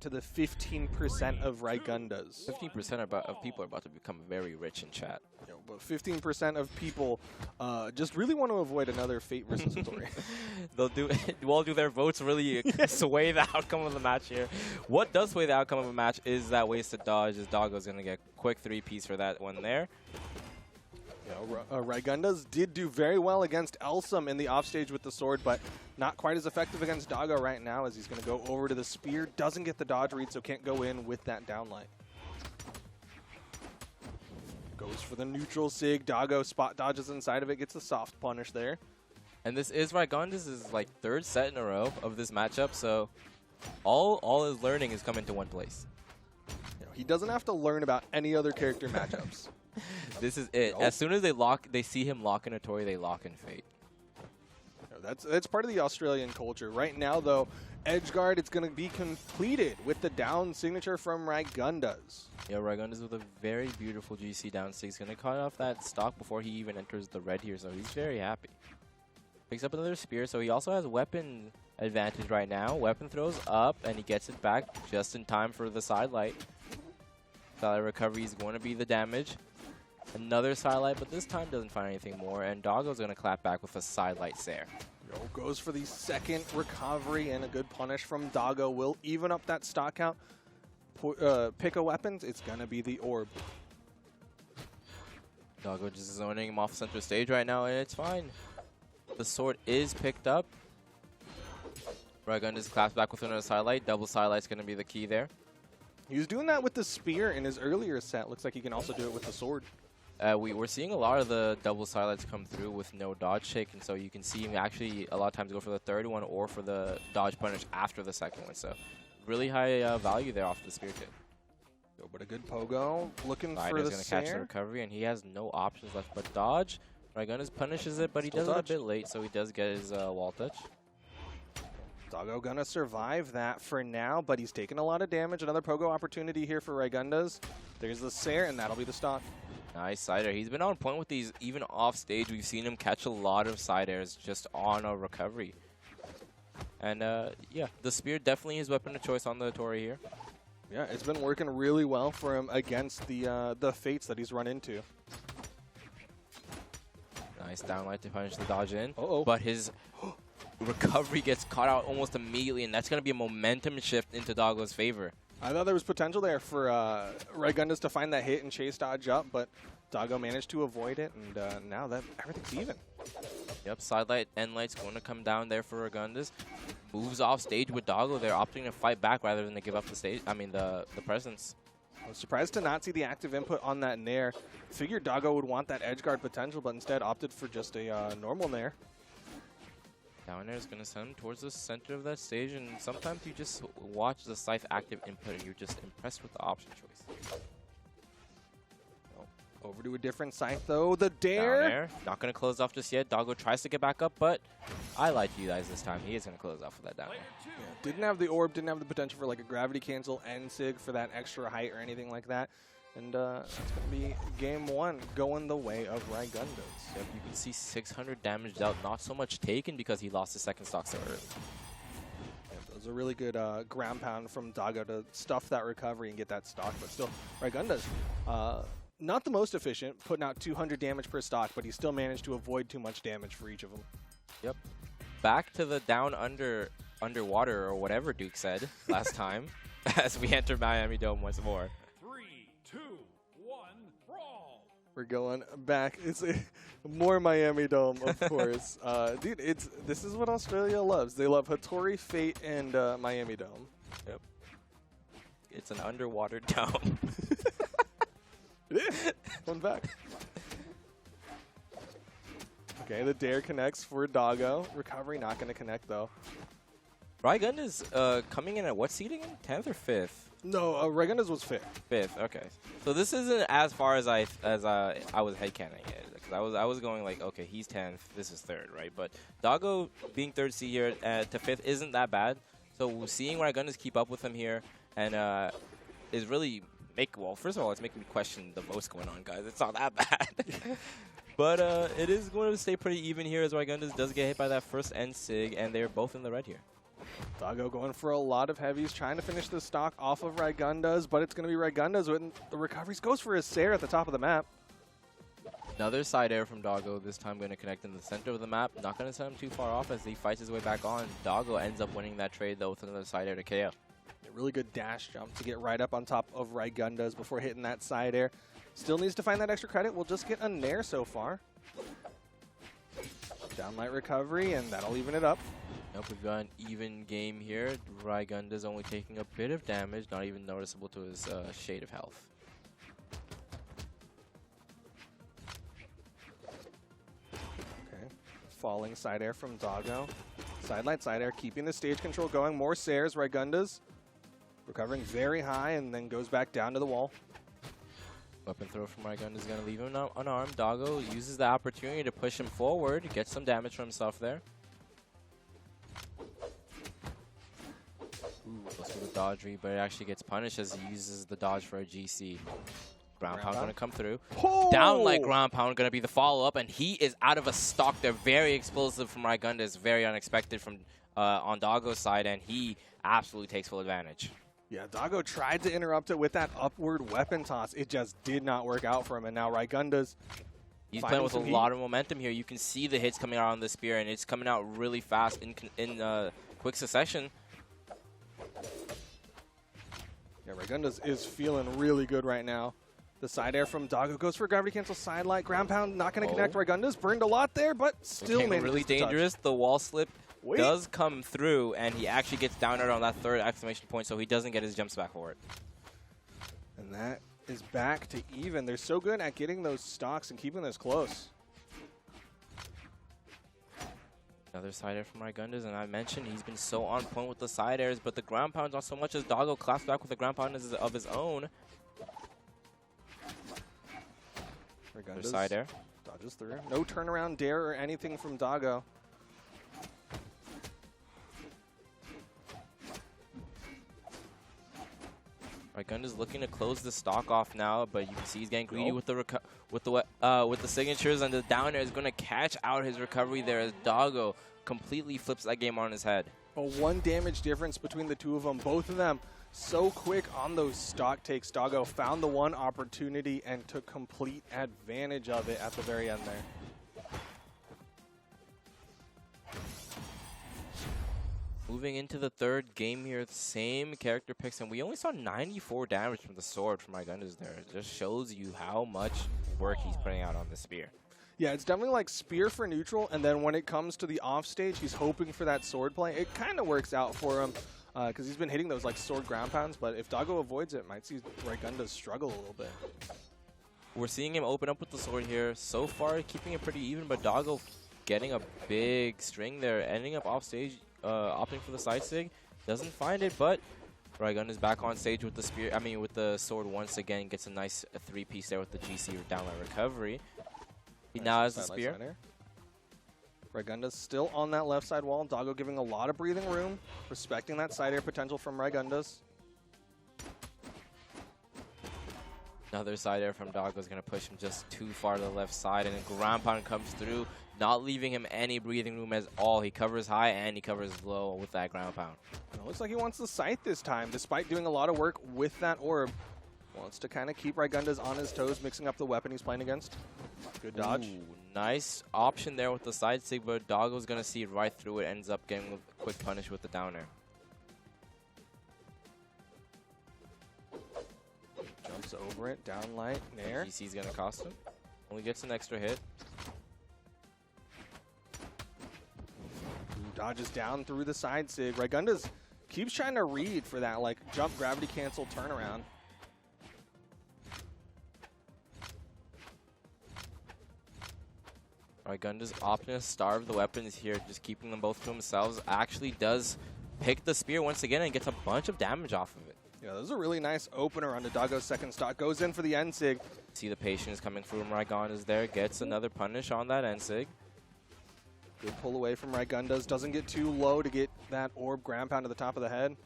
to the 15% of Rygundas. 15% of people are about to become very rich in chat. You know, but 15% of people just really want to avoid another Fate versus Hattori. They'll do their votes really sway the outcome of the match here. What does sway the outcome of a match is that wasted dodge, as Doggo's going to get quick 3-piece for that one there. Rygundas did do very well against Elsum in the offstage with the sword, but not quite as effective against Doggo right now, as he's going to go over to the spear. Doesn't get the dodge read, so can't go in with that downlight. Goes for the neutral sig. Doggo spot dodges inside of it, gets a soft punish there. And this is Rygunduz' like third set in a row of this matchup, so all his learning is coming to one place. You know, he doesn't have to learn about any other character matchups. This is it. As soon as they see him lock in Hattori, they lock in Fate. That's part of the Australian culture. Right now, though, Edgeguard, it's going to be completed with the down signature from Rygunduz. Yeah, Rygunduz with a very beautiful GC down six. Going to cut off that stock before he even enters the red here, so he's very happy. Picks up another spear, so he also has weapon advantage right now. Weapon throws up, and he gets it back just in time for the sidelight. Sidelight recovery is going to be the damage. Another sidelight, but this time doesn't find anything more, and Doggo's going to clap back with a sidelight Sair. Goes for the second recovery, and a good punish from Doggo will even up that stock count. Pick a weapons, it's going to be the orb. Doggo just zoning him off center stage right now, and it's fine. The sword is picked up. Rygunduz claps back with another sidelight. Double sidelight's going to be the key there. He was doing that with the spear in his earlier set. Looks like he can also do it with the sword. We're seeing a lot of the double sidelights come through with no dodge shake, and so you can see him actually a lot of times go for the third one or for the dodge punish after the second one. So really high value there off the spear tip. But a good pogo. Looking for the going to catch the recovery, and he has no options left but dodge. Rygunduz punishes it, but he does it a bit late, so he does get his wall touch. Doggo gonna survive that for now, but he's taking a lot of damage. Another pogo opportunity here for Rygunduz. There's the Sair, and that'll be the stock. Nice side air. He's been on point with these even off stage. We've seen him catch a lot of side airs just on a recovery. And yeah, the spear definitely his weapon of choice on the Hattori here. Yeah, it's been working really well for him against the fates that he's run into. Nice downlight to punish the dodge in. Uh-oh. But his recovery gets caught out almost immediately, and that's going to be a momentum shift into Doggo's favor. I thought there was potential there for Rygunduz to find that hit and chase dodge up, but Doggo managed to avoid it, and now that everything's even. Yep, sidelight, end light's going to come down there for Rygunduz. Moves off stage with Doggo. They're opting to fight back rather than to give up the stage. I mean the presence. I was surprised to not see the active input on that Nair. Figured Doggo would want that edge guard potential, but instead opted for just a normal Nair. Down air is going to send him towards the center of that stage, and sometimes you just watch the Scythe active input and you're just impressed with the option choice. Over to a different Scythe though. The dare! Down air. Not going to close off just yet. Doggo tries to get back up, but I lied to you guys this time. He is going to close off with that down air. Yeah, didn't have the orb, didn't have the potential for like a gravity cancel and sig for that extra height or anything like that. And it's going to be game one going the way of Rygunduz. Yep, you can see 600 damage dealt, not so much taken because he lost his second stock so early. Yeah, that was a really good ground pound from Doggo to stuff that recovery and get that stock, but still, Rygunduz, not the most efficient, putting out 200 damage per stock, but he still managed to avoid too much damage for each of them. Yep. Back to the down underwater or whatever Duke said last time as we enter Miami Dome once more. 3, 2, 1, brawl! We're going back. It's more Miami Dome, of course. Dude, this is what Australia loves. They love Hattori, Fate, and Miami Dome. Yep. It's an underwater dome. Fun fact. Okay, the dare connects for Doggo. Recovery not going to connect, though. Rygunduz coming in at what seeding? 10th or 5th? No, Rygunduz was 5th. 5th, okay. So this isn't as far as I was headcanon it. Because I was going like, okay, he's 10th, this is 3rd, right? But Doggo being 3rd seed here to 5th isn't that bad. So seeing Rygunduz keep up with him here and is really well, first of all, it's making me question the votes going on, guys. It's not that bad. But it is going to stay pretty even here as Rygunduz does get hit by that first end sig, and they're both in the red here. Doggo going for a lot of heavies, trying to finish the stock off of Rygundas, but it's going to be Rygundas with the recoveries. Goes for his Sair at the top of the map. Another side air from Doggo, this time going to connect in the center of the map. Not going to send him too far off as he fights his way back on. Doggo ends up winning that trade, though, with another side air to KO. A really good dash jump to get right up on top of Rygundas before hitting that side air. Still needs to find that extra credit. We'll just get a Nair so far. Downlight recovery, and that'll even it up. Nope, we've got an even game here. Rygundas only taking a bit of damage, not even noticeable to his shade of health. Okay, falling side air from Doggo. Sidelight side air, keeping the stage control going. More Sairs, Rygundas recovering very high and then goes back down to the wall. Weapon throw from Rygundas is going to leave him unarmed. Doggo uses the opportunity to push him forward, get some damage for himself there. Goes for the dodge read, but it actually gets punished as he uses the dodge for a GC. Ground pound going to come through. Oh! Downlight ground pound going to be the follow-up, and he is out of a stock. They're very explosive from Rygundas, very unexpected from on Doggo's side, and he absolutely takes full advantage. Yeah, Doggo tried to interrupt it with that upward weapon toss. It just did not work out for him, and now Rygundas He's playing with a lot of momentum here. You can see the hits coming out on the spear, and it's coming out really fast in quick succession. Yeah, Rygundas is feeling really good right now. The side air from Doggo goes for gravity cancel sidelight. Ground pound not going to connect. Rygundas burned a lot there, but still manages really to touch. dangerous. The wall slip does come through, and he actually gets down on that third exclamation point, so he doesn't get his jumps back for it. And that is back to even. They're so good at getting those stocks and keeping this close. Another side air from Rygundas, and I mentioned he's been so on point with the side airs, but the ground pounds not so much as Doggo claps back with the ground pound of his own. Rygundas side air. Dodges through. No turnaround dare or anything from Doggo. Rygundas looking to close the stock off now, but you can see he's getting greedy with the signatures, and the down air is going to catch out his recovery there as Doggo completely flips that game on his head. A 1 damage difference between the two of them. Both of them so quick on those stock takes. Doggo found the one opportunity and took complete advantage of it at the very end there. Moving into the third game here, same character picks, and we only saw 94 damage from the sword from Rygunduz there. It just shows you how much work he's putting out on the spear. Yeah, it's definitely like spear for neutral, and then when it comes to the offstage, he's hoping for that sword play. It kind of works out for him because he's been hitting those like sword ground pounds, but if Doggo avoids it, might see Rygunduz struggle a little bit. We're seeing him open up with the sword here. So far, keeping it pretty even, but Doggo getting a big string there, ending up off stage, opting for the side sig. Doesn't find it, but Rygunduz back on stage with the spear. With the sword once again. Gets a nice 3-piece there with the GC downline recovery. He now has the spear. Rygunduz still on that left side wall. Doggo giving a lot of breathing room, respecting that side air potential from Rygunduz. Another side air from Doggo is going to push him just too far to the left side, and then ground pound comes through, not leaving him any breathing room at all. He covers high and he covers low with that ground pound. It looks like he wants the scythe this time, despite doing a lot of work with that orb. Wants to kind of keep Rygunduz on his toes, mixing up the weapon he's playing against. Good dodge. Ooh, nice option there with the side sig, but Doggo's going to see right through it, ends up getting a quick punish with the down air. Jumps over it, down light, nair. GC's going to cost him. Only gets an extra hit. Dodges down through the side sig. Rygunduz keeps trying to read for that like jump gravity cancel turnaround. Rygunduz opting to starve the weapons here, just keeping them both to themselves. Actually does pick the spear once again and gets a bunch of damage off of it. Yeah, that was a really nice opener on the Doggo's second stock. Goes in for the end sig. See the patience coming through from Rygunduz there. Gets another punish on that end sig. Good pull away from Rygunduz. Doesn't get too low to get that orb ground pound to the top of the head.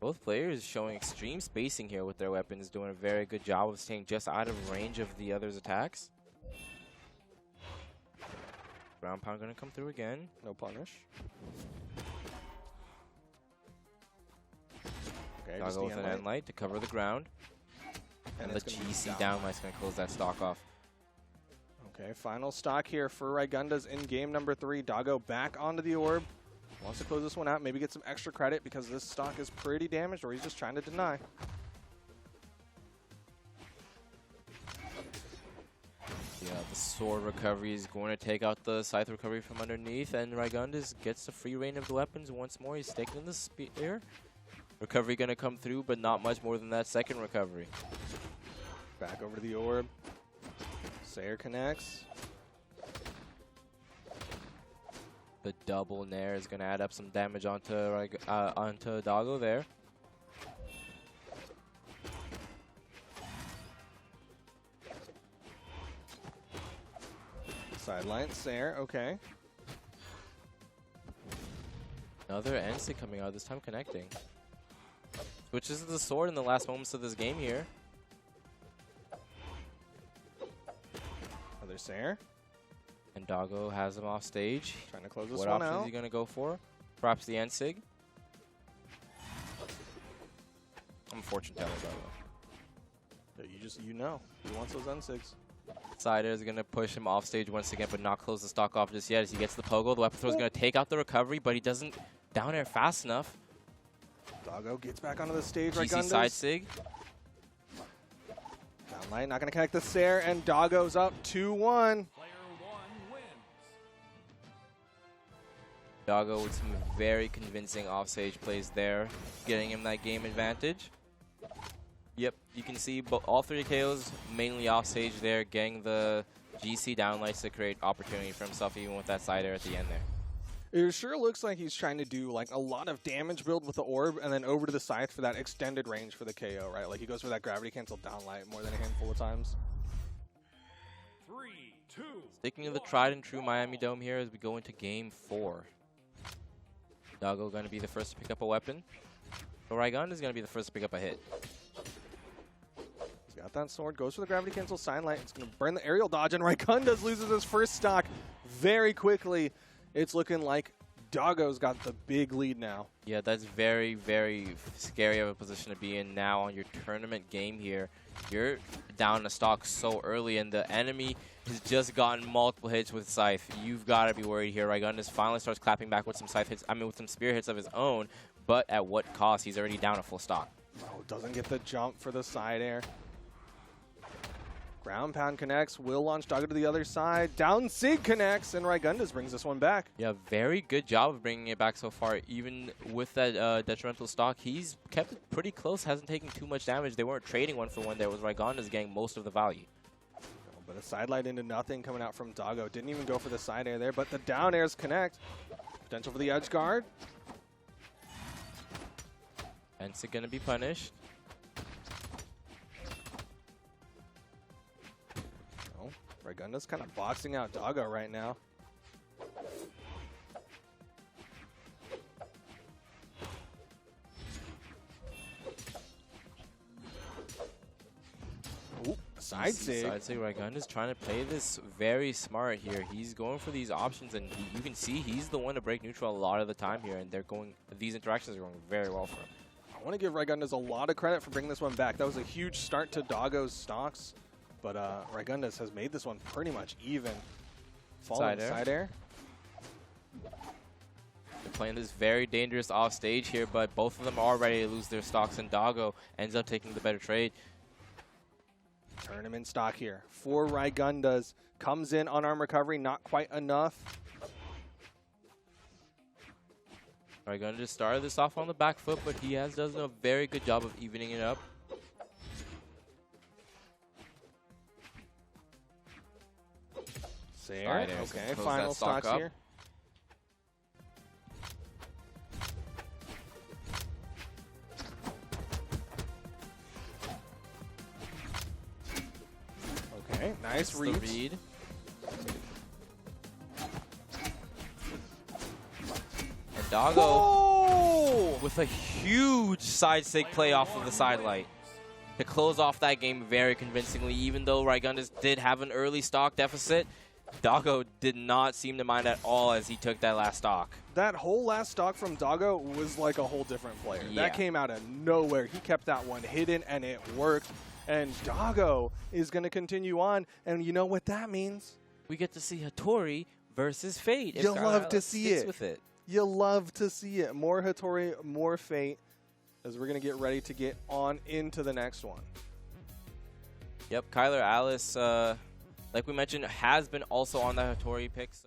Both players showing extreme spacing here with their weapons, doing a very good job of staying just out of range of the other's attacks. Ground pound gonna come through again. No punish. Okay, just Doggo the with an end end light to cover the ground. And the it's gonna be GC down light's gonna close that stock off. Okay, final stock here for Rygundas in game number 3. Doggo back onto the orb. Wants to close this one out, maybe get some extra credit because this stock is pretty damaged, or he's just trying to deny. Yeah, the sword recovery is going to take out the scythe recovery from underneath, and Rygunduz gets the free reign of the weapons once more. He's sticking in the spear. Recovery going to come through, but not much more than that second recovery. Back over to the orb. Sayer connects. The double nair is going to add up some damage onto Doggo there. Sideline, Sayer, okay. Another NC coming out, this time connecting. Switches to the sword in the last moments of this game here. Another Sayer. And Doggo has him off stage. Trying to close this What one option out. is he going to go for? Perhaps the Ensig. I'm a fortune teller, Doggo. You know. He wants those N6s. Side air is going to push him off stage once again, but not close the stock off just yet as he gets the pogo. The weapon throw is going to take out the recovery, but he doesn't down air fast enough. Doggo gets back onto the stage. GC Rygunduz. side sig. Downlight, not going to connect the Sayer, and Doggo's up 2-1. Player 1 wins. Doggo with some very convincing offstage plays there, getting him that game advantage. Yep, you can see all 3 KOs mainly offstage there, getting the GC downlights to create opportunity for himself, even with that side air at the end there. It sure looks like he's trying to do like a lot of damage build with the orb and then over to the scythe for that extended range for the KO, right? Like he goes for that gravity cancel downlight more than a handful of times. 3, 2, Sticking to the tried and true Miami Dome here as we go into game 4. Doggo going to be the first to pick up a weapon. So Rygundas is going to be the first to pick up a hit. He's got that sword, goes for the gravity cancel sign light. It's going to burn the aerial dodge, and Rygunduz loses his first stock very quickly. It's looking like Doggo's got the big lead now. Yeah, that's very, very scary of a position to be in now on your tournament game here. You're down a stock so early, and the enemy has just gotten multiple hits with Scythe. You've got to be worried here. Rygunduz finally starts clapping back with some Scythe hits, with some spear hits of his own, but at what cost? He's already down a full stock. Oh, doesn't get the jump for the side air. Ground pound connects, will launch Doggo to the other side. Down Sig connects, and Rygunduz brings this one back. Yeah, very good job of bringing it back so far. Even with that detrimental stock, he's kept it pretty close, hasn't taken too much damage. They weren't trading one for one there. It was Rygunduz getting most of the value. But a side light into nothing coming out from Doggo. Didn't even go for the side air there, but the down airs connect. Potential for the edge guard. Ensic gonna be punished. Oh, Rygunduz kind of boxing out Doggo right now. Ooh, side sig. Side sig. Rygunduz trying to play this very smart here. He's going for these options, and you can see he's the one to break neutral a lot of the time here, and these interactions are going very well for him. I want to give Rygunduz a lot of credit for bringing this one back. That was a huge start to Doggo's stocks, but Rygunduz has made this one pretty much even. Falling side air. They're playing this very dangerous off stage here, but both of them are ready to lose their stocks, and Doggo ends up taking the better trade. Tournament stock here for Rygunduz. Comes in unarmed recovery, not quite enough. Rygunduz started this off on the back foot, but he does a very good job of evening it up. Sayer, okay, final stocks here. Okay, nice read. And Doggo with a huge side sig play off of the side light to close off that game very convincingly. Even though Rygunduz did have an early stock deficit, Doggo did not seem to mind at all as he took that last stock. That whole last stock from Doggo was like a whole different player. Yeah. That came out of nowhere. He kept that one hidden, and it worked. And Doggo is going to continue on, and you know what that means? We get to see Hattori versus Fate. You'll love to see it. With it. You'll love to see it. More Hattori, more Fate, as we're going to get ready to get on into the next one. Yep, Kyler Alice, like we mentioned, has been also on the Hattori pick. So